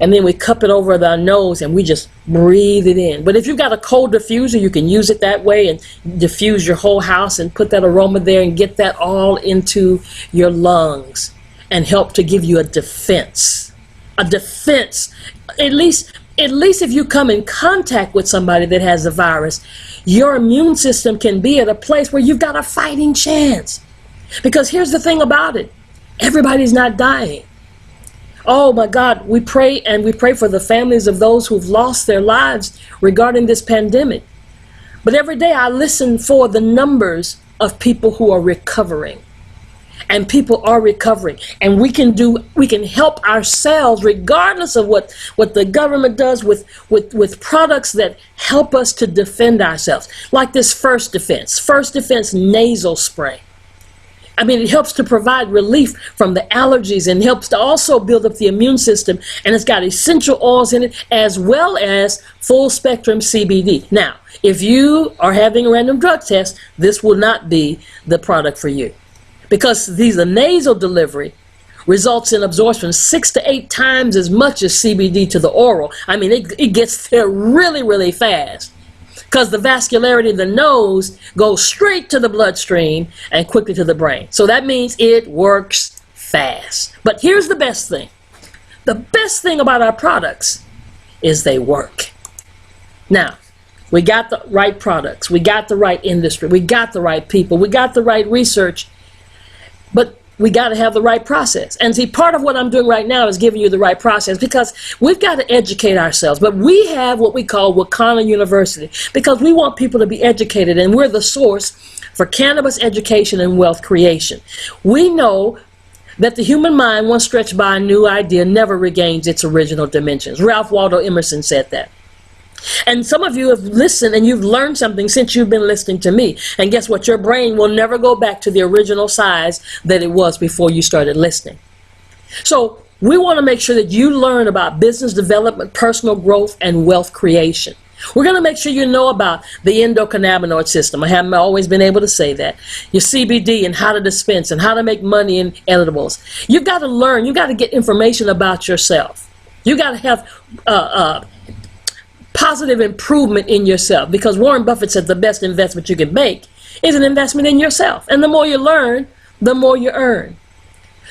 and then we cup it over our nose, and we just breathe it in. But if you've got a cold diffuser, you can use it that way and diffuse your whole house and put that aroma there and get that all into your lungs and help to give you a defense. A defense. At least if you come in contact with somebody that has the virus, your immune system can be at a place where you've got a fighting chance. Because here's the thing about it. Everybody's not dying. Oh my God, we pray, and we pray for the families of those who've lost their lives regarding this pandemic. But every day I listen for the numbers of people who are recovering. And people are recovering, and we can help ourselves regardless of what the government does with products that help us to defend ourselves, like this First Defense nasal spray. I mean, it helps to provide relief from the allergies and helps to also build up the immune system, and it's got essential oils in it as well as full spectrum CBD. Now, if you are having a random drug test, this will not be the product for you. Because the nasal delivery results in absorption 6 to 8 times as much as CBD to the oral. I mean, it gets there really, really fast. Because the vascularity of the nose goes straight to the bloodstream and quickly to the brain. So that means it works fast. But here's the best thing. The best thing about our products is they work. Now, we got the right products. We got the right industry. We got the right people. We got the right research. But we got to have the right process. And see, part of what I'm doing right now is giving you the right process, because we've got to educate ourselves. But we have what we call Wakanna University, because we want people to be educated, and we're the source for cannabis education and wealth creation. We know that the human mind, once stretched by a new idea, never regains its original dimensions. Ralph Waldo Emerson said that. And some of you have listened and you've learned something since you've been listening to me. And guess what? Your brain will never go back to the original size that it was before you started listening. So we want to make sure that you learn about business development, personal growth, and wealth creation. We're going to make sure you know about the endocannabinoid system. I haven't always been able to say that. Your CBD and how to dispense and how to make money in edibles. You've got to learn. You've got to get information about yourself. You've got to have positive improvement in yourself, because Warren Buffett said the best investment you can make is an investment in yourself. And the more you learn, the more you earn.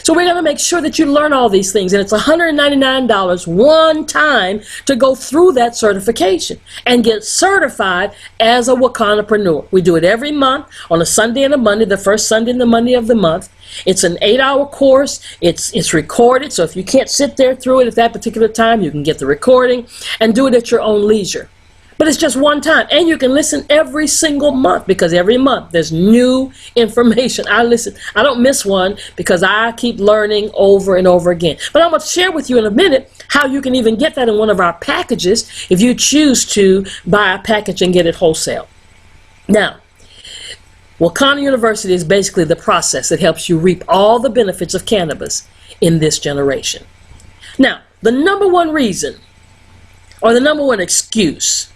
So we're going to make sure that you learn all these things, and it's $199 one time to go through that certification and get certified as a Wakannapreneur. We do it every month on a Sunday and a Monday, the first Sunday and the Monday of the month. It's an 8-hour course. It's recorded, so if you can't sit there through it at that particular time, you can get the recording and do it at your own leisure. But it's just one time, and you can listen every single month, because every month there's new information. I listen. I don't miss one, because I keep learning over and over again. But I'm going to share with you in a minute how you can even get that in one of our packages if you choose to buy a package and get it wholesale. Now, Wakanna University is basically the process that helps you reap all the benefits of cannabis in this generation. Now, the number one reason, or the number one excuse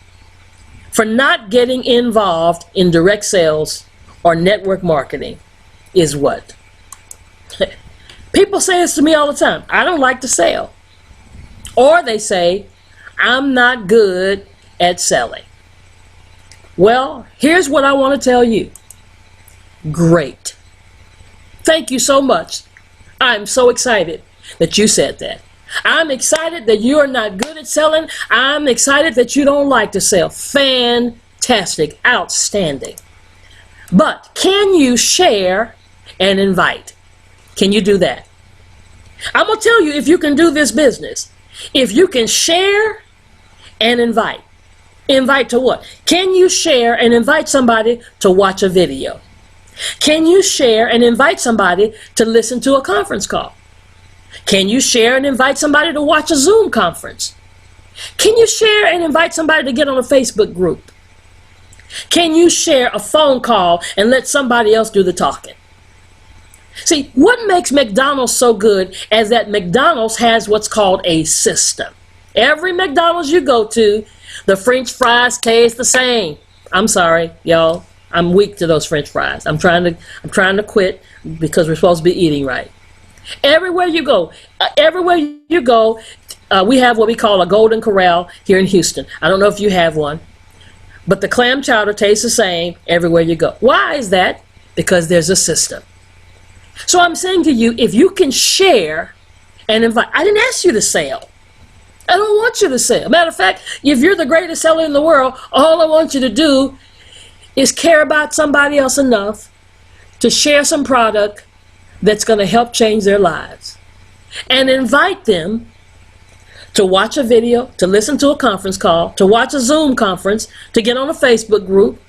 for not getting involved in direct sales or network marketing is what? People say this to me all the time. I don't like to sell. Or they say, I'm not good at selling. Well, here's what I want to tell you. Great. Thank you so much. I'm so excited that you said that. I'm excited that you are not good at selling. I'm excited that you don't like to sell. Fantastic. Outstanding. But can you share and invite? Can you do that? I'm going to tell you if you can do this business. If you can share and invite. Invite to what? Can you share and invite somebody to watch a video? Can you share and invite somebody to listen to a conference call? Can you share and invite somebody to watch a Zoom conference? Can you share and invite somebody to get on a Facebook group? Can you share a phone call and let somebody else do the talking? See, what makes McDonald's so good is that McDonald's has what's called a system. Every McDonald's you go to, the French fries taste the same. I'm sorry, y'all. I'm weak to those French fries. I'm trying to quit because we're supposed to be eating right. Everywhere you go, we have what we call a Golden Corral here in Houston. I don't know if you have one, but the clam chowder tastes the same everywhere you go. Why is that? Because there's a system. So I'm saying to you, if you can share and invite, I didn't ask you to sell. I don't want you to sell. Matter of fact, if you're the greatest seller in the world, all I want you to do is care about somebody else enough to share some product that's going to help change their lives. And invite them to watch a video, to listen to a conference call, to watch a Zoom conference, to get on a Facebook group,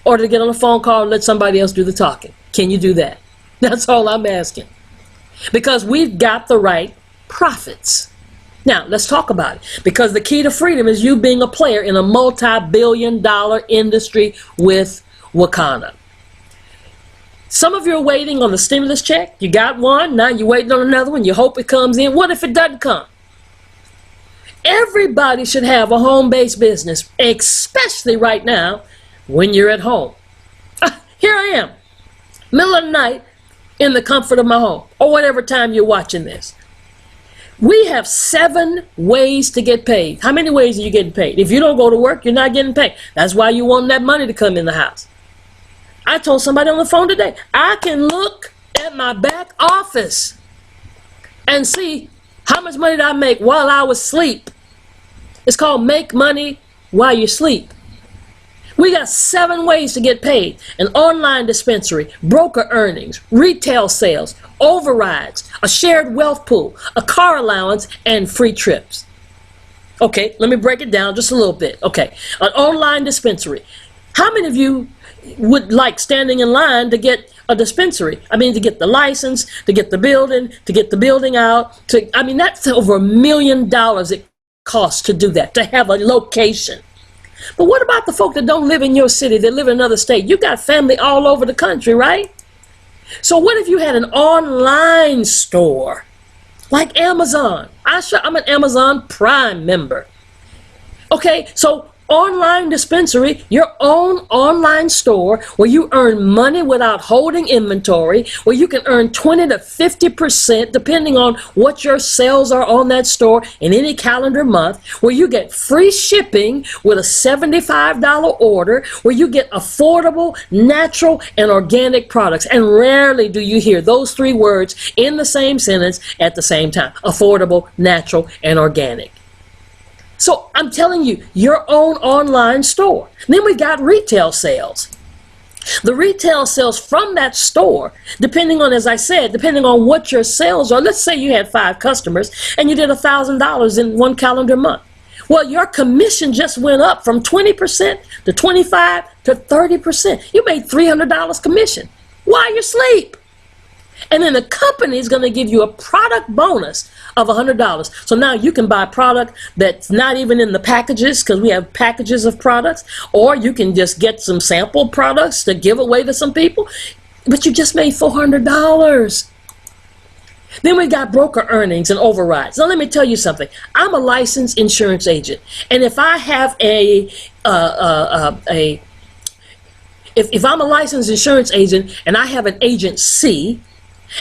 or to get on a phone call and let somebody else do the talking. Can you do that? That's all I'm asking. Because we've got the right profits. Now, let's talk about it. Because the key to freedom is you being a player in a multi-billion-dollar industry with Wakanna. Some of you are waiting on the stimulus check. You got one. Now you're waiting on another one. You hope it comes in. What if it doesn't come? Everybody should have a home-based business, especially right now when you're at home. Here I am, middle of the night, in the comfort of my home, or whatever time you're watching this. We have 7 ways to get paid. How many ways are you getting paid? If you don't go to work, you're not getting paid. That's why you want that money to come in the house. I told somebody on the phone today, I can look at my back office and see how much money did I make while I was asleep. It's called make money while you sleep. We got 7 ways to get paid: an online dispensary, broker earnings, retail sales, overrides, a shared wealth pool, a car allowance, and free trips. Okay, let me break it down just a little bit. Okay, an online dispensary. How many of you would like standing in line to get a dispensary? I mean, to get the license, to get the building out. That's over $1 million it costs to do that, to have a location. But what about the folk that don't live in your city, that live in another state? You got family all over the country, right? So what if you had an online store like Amazon? I'm an Amazon Prime member. Okay, so online dispensary, your own online store where you earn money without holding inventory, where you can earn 20 to 50% depending on what your sales are on that store in any calendar month, where you get free shipping with a $75 order, where you get affordable, natural, and organic products. And rarely do you hear those 3 words in the same sentence at the same time: affordable, natural, and organic. So I'm telling you, your own online store. Then we got retail sales. The retail sales from that store, depending on, as I said, depending on what your sales are. Let's say you had 5 customers and you did $1,000 in one calendar month. Well, your commission just went up from 20% to 25% to 30%. You made $300 commission while you asleep. And then the company is going to give you a product bonus of $100. So now you can buy a product that's not even in the packages, because we have packages of products, or you can just get some sample products to give away to some people, but you just made $400. Then we got broker earnings and overrides. Now let me tell you something. I'm a licensed insurance agent, and if I have if I'm a licensed insurance agent and I have an agency,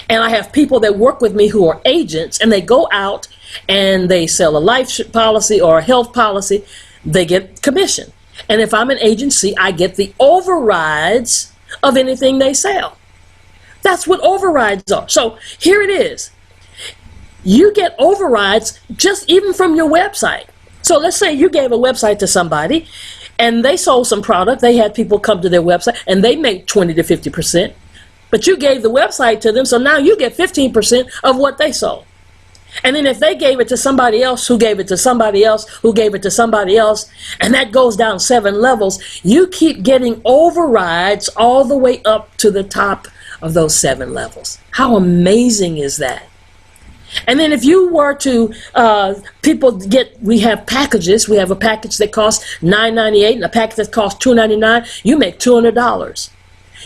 and I have people that work with me who are agents, and they go out and they sell a life policy or a health policy, they get commission. And if I'm an agency, I get the overrides of anything they sell. That's what overrides are. So here it is. You get overrides just even from your website. So let's say you gave a website to somebody and they sold some product. They had people come to their website and they make 20 to 50%. But you gave the website to them, so now you get 15% of what they sold. And then if they gave it to somebody else, who gave it to somebody else, who gave it to somebody else, and that goes down 7 levels, you keep getting overrides all the way up to the top of those 7 levels. How amazing is that? And then if you were to, we have packages. We have a package that costs $9.98 and a package that costs $2.99. You make $200.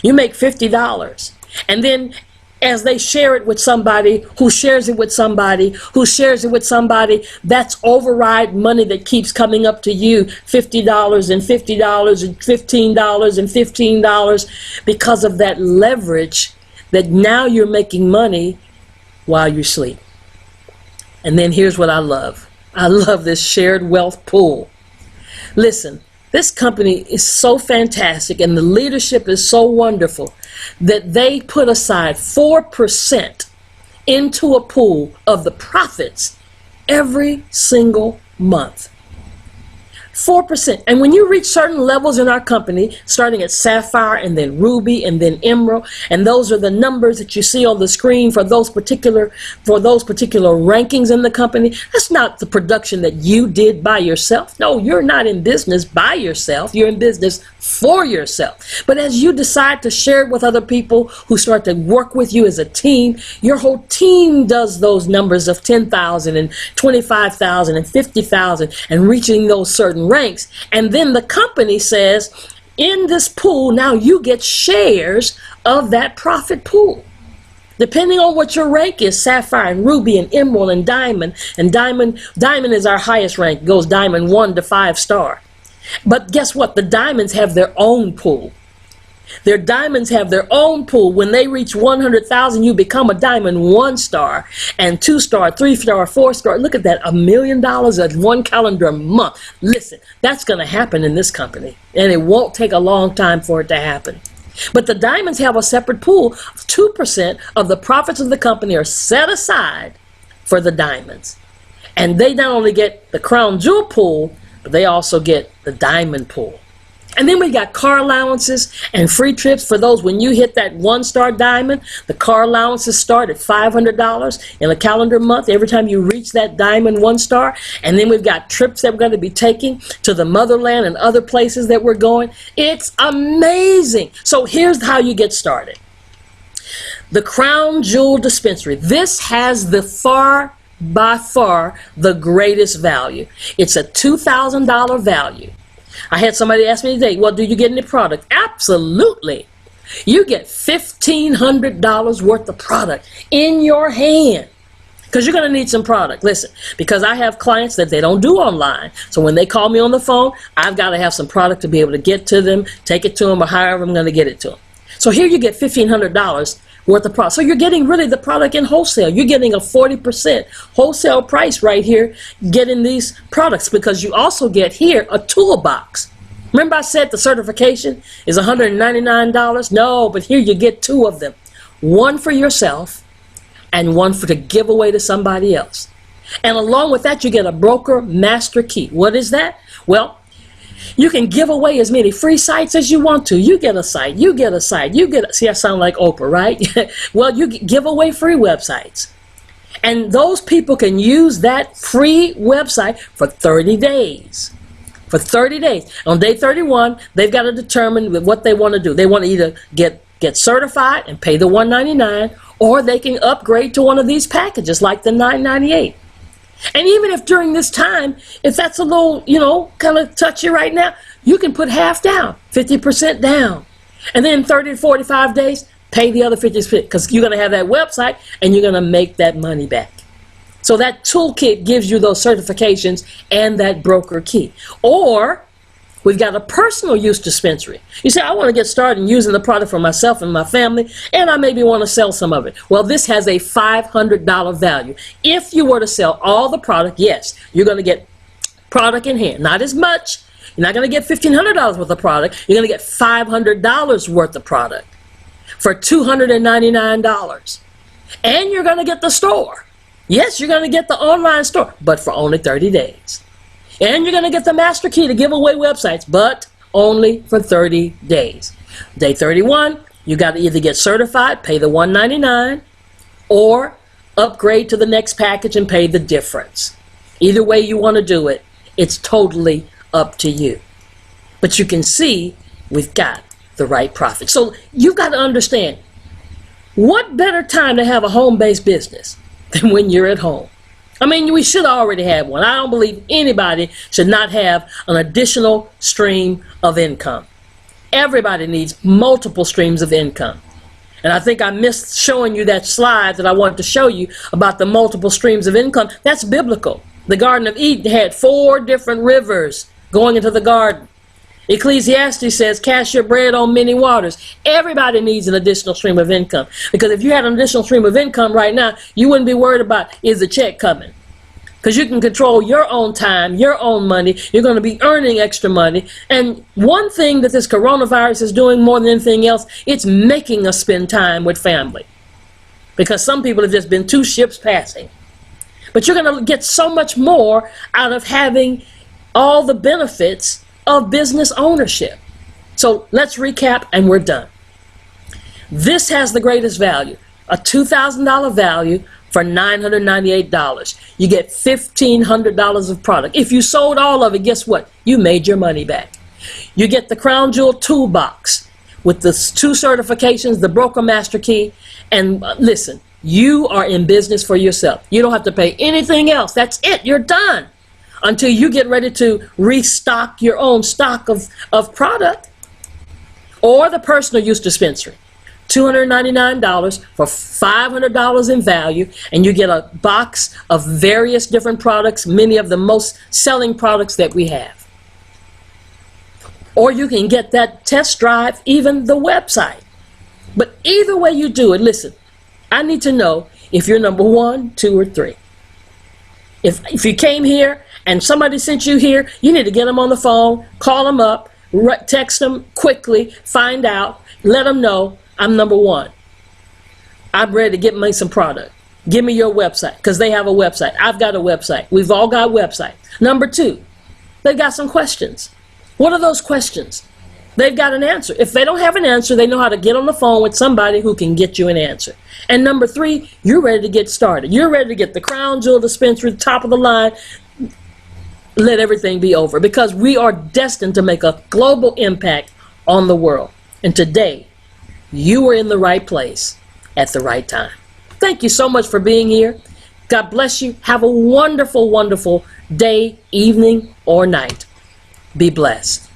You make $50. And then as they share it with somebody, who shares it with somebody, who shares it with somebody, that's override money that keeps coming up to you, $50 and $50 and $15 and $15, because of that leverage that now you're making money while you sleep. And then here's what I love. I love this shared wealth pool. Listen, this company is so fantastic and the leadership is so wonderful that they put aside 4% into a pool of the profits every single month. 4%. And when you reach certain levels in our company, starting at Sapphire and then Ruby and then Emerald, and those are the numbers that you see on the screen for those particular rankings in the company, that's not the production that you did by yourself. No, you're not in business by yourself. You're in business for yourself. But as you decide to share it with other people who start to work with you as a team, your whole team does those numbers of 10,000 and 25,000 and 50,000 and reaching those certain ranks. And then the company says, in this pool, now you get shares of that profit pool. Depending on what your rank is, Sapphire and Ruby and Emerald and Diamond is our highest rank. It goes Diamond 1 to 5 star. But guess what? The diamonds have their own pool. Their diamonds have their own pool. When they reach 100,000, you become a diamond 1 star and 2 star, 3 star, 4 star. Look at that, $1 million at 1 calendar month. Listen, that's going to happen in this company, and it won't take a long time for it to happen. But the diamonds have a separate pool. 2% of the profits of the company are set aside for the diamonds. And they not only get the crown jewel pool, but they also get the diamond pool. And then we got car allowances and free trips for those. When you hit that 1-star diamond, the car allowances start at $500 in a calendar month every time you reach that diamond 1-star. And then we've got trips that we're going to be taking to the motherland and other places that we're going. It's amazing. So here's how you get started. The Crown Jewel Dispensary. This has by far the greatest value. It's a $2,000 value. I had somebody ask me today, well, do you get any product? Absolutely. You get $1,500 worth of product in your hand, because you're going to need some product. Listen, because I have clients that they don't do online. So when they call me on the phone, I've got to have some product to be able to get to them, take it to them, or however I'm going to get it to them. So here you get $1,500 worth of product. So you're getting really the product in wholesale. You're getting a 40% wholesale price right here getting these products, because you also get here a toolbox. Remember I said the certification is $199? No, but here you get 2 of them. One for yourself and one to give away to somebody else. And along with that, you get a broker master key. What is that? Well, you can give away as many free sites as you want to. You get a site, you get a site, see, I sound like Oprah, right? Well, you give away free websites. And those people can use that free website for 30 days. For 30 days. On day 31, they've got to determine what they want to do. They want to either get certified and pay the $199, or they can upgrade to one of these packages like the $998. And even if during this time, if that's a little, kind of touchy right now, you can put half down, 50% down. And then 30 to 45 days, pay the other 50%, because you're going to have that website and you're going to make that money back. So that toolkit gives you those certifications and that broker key. Or we've got a personal use dispensary. You say, I want to get started in using the product for myself and my family, and I maybe want to sell some of it. Well, this has a $500 value. If you were to sell all the product, yes, you're going to get product in hand. Not as much. You're not going to get $1,500 worth of product. You're going to get $500 worth of product for $299. And you're going to get the store. Yes, you're going to get the online store, but for only 30 days. And you're going to get the master key to give away websites, but only for 30 days. Day 31, you got to either get certified, pay the $199, or upgrade to the next package and pay the difference. Either way you want to do it, it's totally up to you. But you can see we've got the right profit. So you've got to understand, what better time to have a home-based business than when you're at home? I mean, we should already have one. I don't believe anybody should not have an additional stream of income. Everybody needs multiple streams of income. And I think I missed showing you that slide that I wanted to show you about the multiple streams of income. That's biblical. The Garden of Eden had 4 different rivers going into the garden. Ecclesiastes says, cast your bread on many waters. Everybody needs an additional stream of income. Because if you had an additional stream of income right now, you wouldn't be worried about, is the check coming? Because you can control your own time, your own money. You're going to be earning extra money. And one thing that this coronavirus is doing more than anything else, it's making us spend time with family. Because some people have just been 2 ships passing. But you're going to get so much more out of having all the benefits of business ownership. So let's recap and we're done. This has the greatest value, a $2,000 value for $998. You get $1,500 of product. If you sold all of it, guess what? You made your money back. You get the Crown Jewel Toolbox with the 2 certifications, the Broker Master Key, and listen, you are in business for yourself. You don't have to pay anything else. That's it. You're done. Until you get ready to restock your own stock of product. Or the personal use dispensary. $299 for $500 in value, and you get a box of various different products, many of the most selling products that we have. Or you can get that test drive, even the website. But either way you do it, listen, I need to know if you're number 1, 2, or 3. If you came here and somebody sent you here, you need to get them on the phone, call them up, text them quickly, find out, let them know I'm number 1. I'm ready to get me some product. Give me your website, because they have a website. I've got a website. We've all got websites. Number 2, they've got some questions. What are those questions? They've got an answer. If they don't have an answer, they know how to get on the phone with somebody who can get you an answer. And number 3, you're ready to get started. You're ready to get the Crown Jewel Dispensary, top of the line. Let everything be over, because we are destined to make a global impact on the world. And today, you are in the right place at the right time. Thank you so much for being here. God bless you. Have a wonderful, wonderful day, evening, or night. Be blessed.